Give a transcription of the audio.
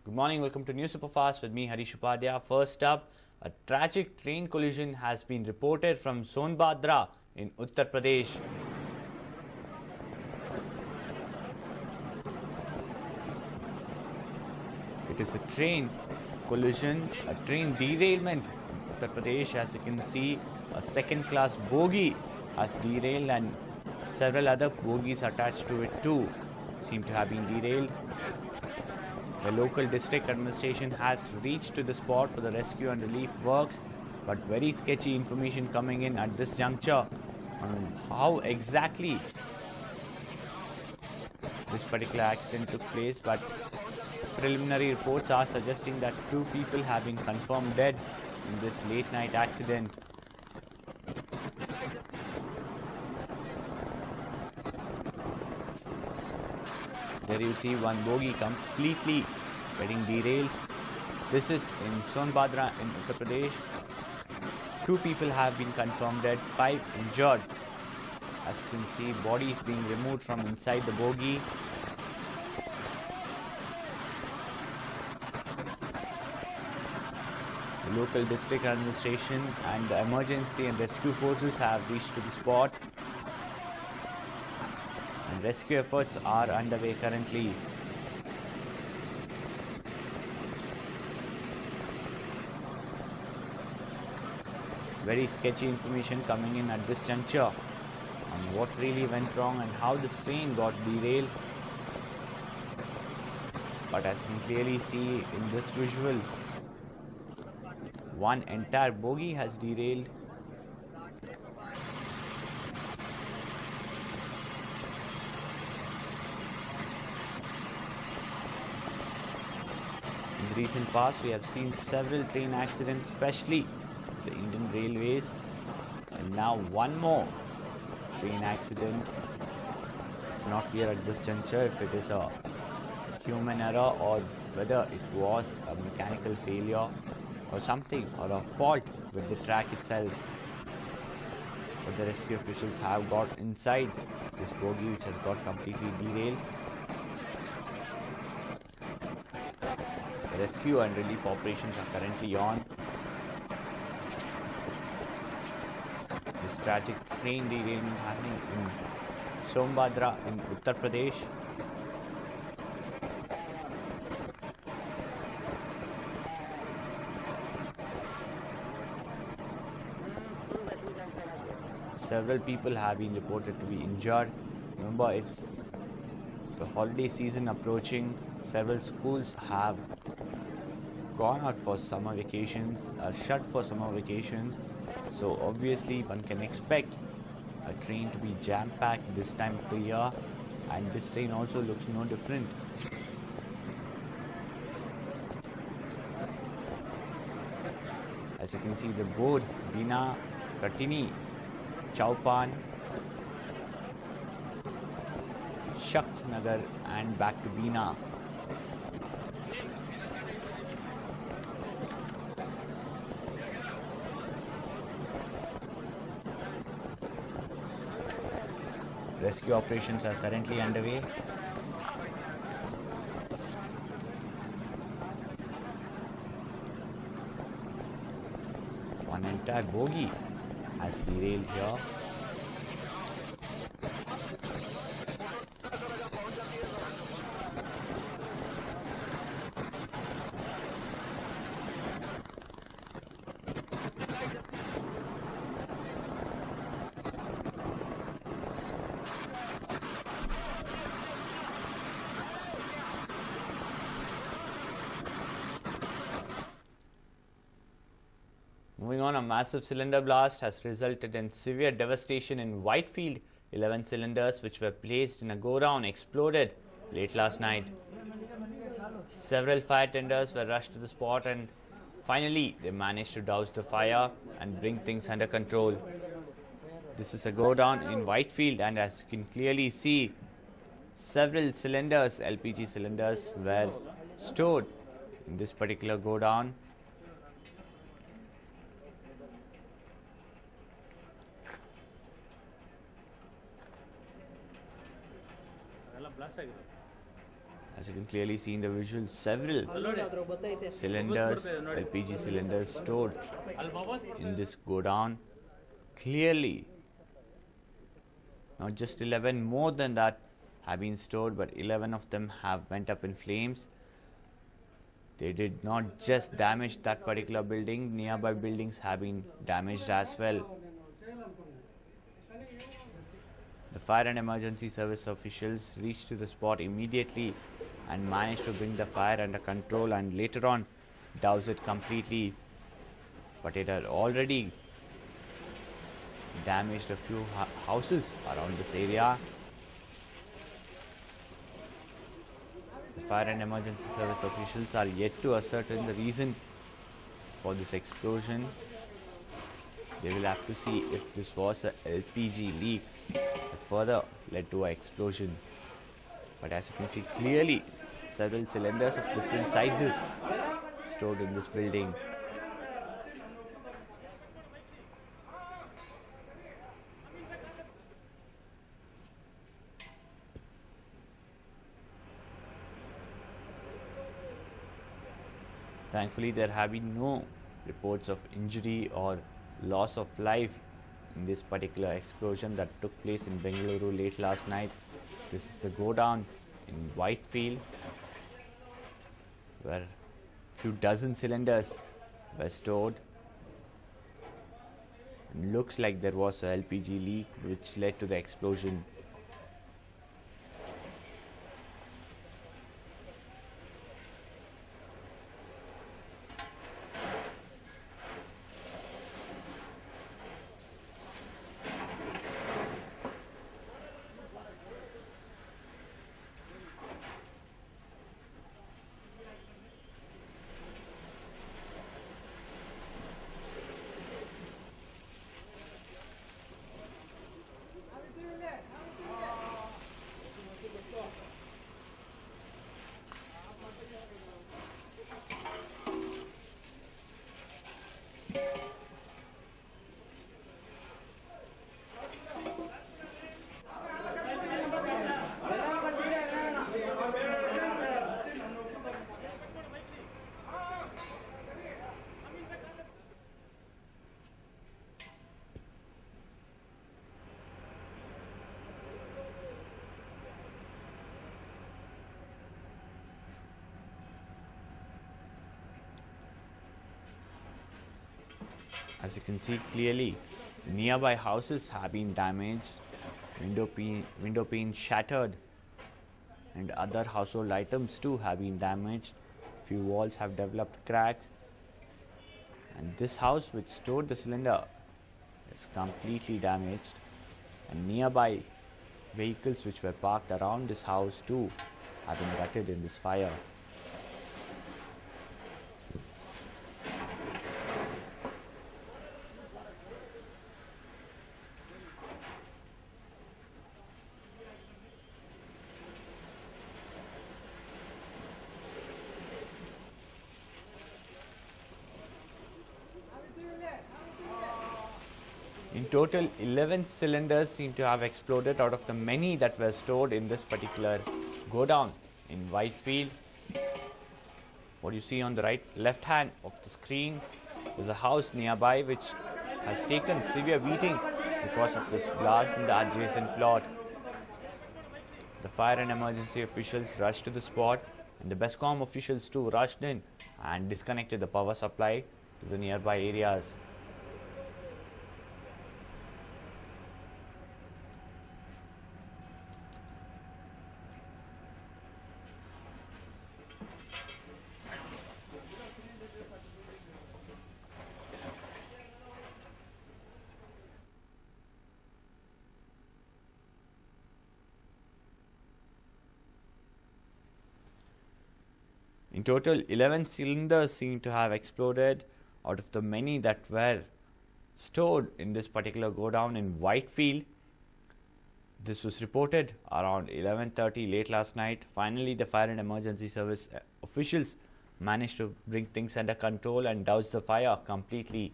Good morning, welcome to News Superfast with me Harish Upadhyaya. First up, a tragic train collision has been reported from Sonbhadra in Uttar Pradesh. It is a train collision, a train derailment in Uttar Pradesh. As you can see, a second-class bogie has derailed and several other bogies attached to it too seem to have been derailed. The local district administration has reached to the spot for the rescue and relief works, but very sketchy information coming in at this juncture on how exactly this particular accident took place. But preliminary reports are suggesting that 2 people have been confirmed dead in this late night accident. There you see one bogie completely getting derailed. This is in Sonbhadra in Uttar Pradesh. 2 people have been confirmed dead, 5 injured. As you can see, bodies being removed from inside the bogie. The local district administration and the emergency and rescue forces have reached to the spot. And rescue efforts are underway currently. Very sketchy information coming in at this juncture on what really went wrong and how this train got derailed. But as you can clearly see in this visual, one entire bogie has derailed. In the recent past, we have seen several train accidents, especially the Indian Railways, and now one more train accident. It's not clear at this juncture if it is a human error or whether it was a mechanical failure or something, or a fault with the track itself. But the rescue officials have got inside this bogie which has got completely derailed. Rescue and relief operations are currently on. This tragic train derailment happening in Sonbhadra in Uttar Pradesh. Several people have been reported to be injured. Remember, it's the holiday season approaching. Several schools have gone out for summer vacations, are shut for summer vacations. So obviously one can expect a train to be jam-packed this time of the year, and this train also looks no different. As you can see, the board Bina, Katini, Chaupan, Shakt Nagar and back to Bina. Rescue operations are currently underway. One entire bogie has derailed here. Moving on, a massive cylinder blast has resulted in severe devastation in Whitefield. 11 cylinders which were placed in a go-down exploded late last night. Several fire tenders were rushed to the spot and finally they managed to douse the fire and bring things under control. This is a go-down in Whitefield, and as you can clearly see, several cylinders, LPG cylinders, were stored in this particular go-down. As you can clearly see in the visual, several cylinders, LPG cylinders stored in this godown. Clearly, not just 11, more than that have been stored, but 11 of them have went up in flames. They did not just damage that particular building, nearby buildings have been damaged as well. The fire and emergency service officials reached to the spot immediately and managed to bring the fire under control and later on douse it completely. But it had already damaged a few houses around this area. The fire and emergency service officials are yet to ascertain the reason for this explosion. They will have to see if this was a LPG leak that further led to an explosion. But as you can see clearly, several cylinders of different sizes stored in this building. Thankfully, there have been no reports of injury or loss of life in this particular explosion that took place in Bengaluru late last night. This is a godown in Whitefield where a few dozen cylinders were stored. It looks like there was a LPG leak which led to the explosion. As you can see clearly, nearby houses have been damaged, window pane shattered, and other household items too have been damaged. Few walls have developed cracks, and this house which stored the cylinder is completely damaged, and nearby vehicles which were parked around this house too have been gutted in this fire. In total, 11 cylinders seem to have exploded out of the many that were stored in this particular godown in Whitefield. What you see on the left hand of the screen is a house nearby which has taken severe beating because of this blast in the adjacent plot. The fire and emergency officials rushed to the spot, and the BESCOM officials too rushed in and disconnected the power supply to the nearby areas. In total, 11 cylinders seem to have exploded out of the many that were stored in this particular godown in Whitefield. This was reported around 11:30 late last night. Finally, the fire and emergency service officials managed to bring things under control and douse the fire completely.